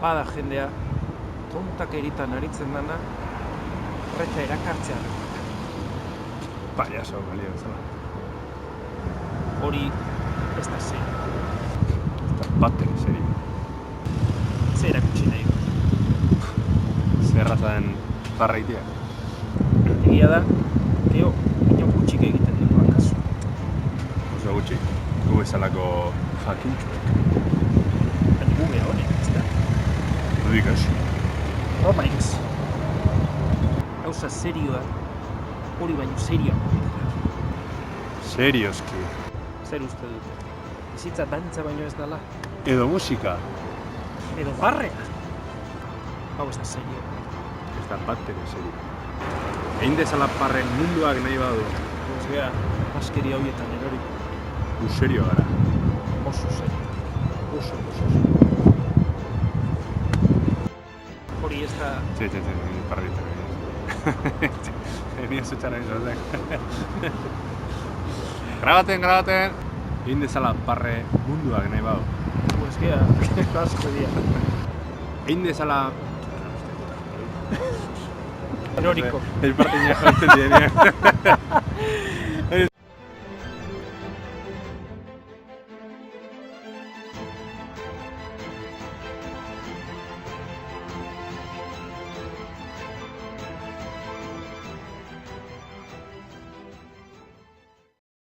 bada jendea, tontak eritan aritzen dana, horreta erakartzea. Payaso, balio bezala. Hori ez da zen. Ez da batere serio. Zer erakutsi nahi du. Zerraza den barra itea. Egia da, Teo, ino gutxik egiten dugu akaso. Oso gutxi, gu bezalako jakintxuek. Baina gu beha honek, ez da. Dudik ez? Roma ez. Gauza serioa, hori baino serioa. Serioski. Zer uste dute? Bizitza dantza baino ez dala. Edo musika. Edo barrea. Hau ez da serio. Ez da batere serio. Egin dezala parren munduak nahi badu. Ez gea, askeria horietan erori. Gu serio gara. Oso serio. Oso. Hori ez da... Txe, parrita. Ni ez utxara izan. Grabaten. Egin dezala parre munduak nahi badu. Ez gea, asko dia. Egin dezala... Eroriko. El partiña jotzen dien.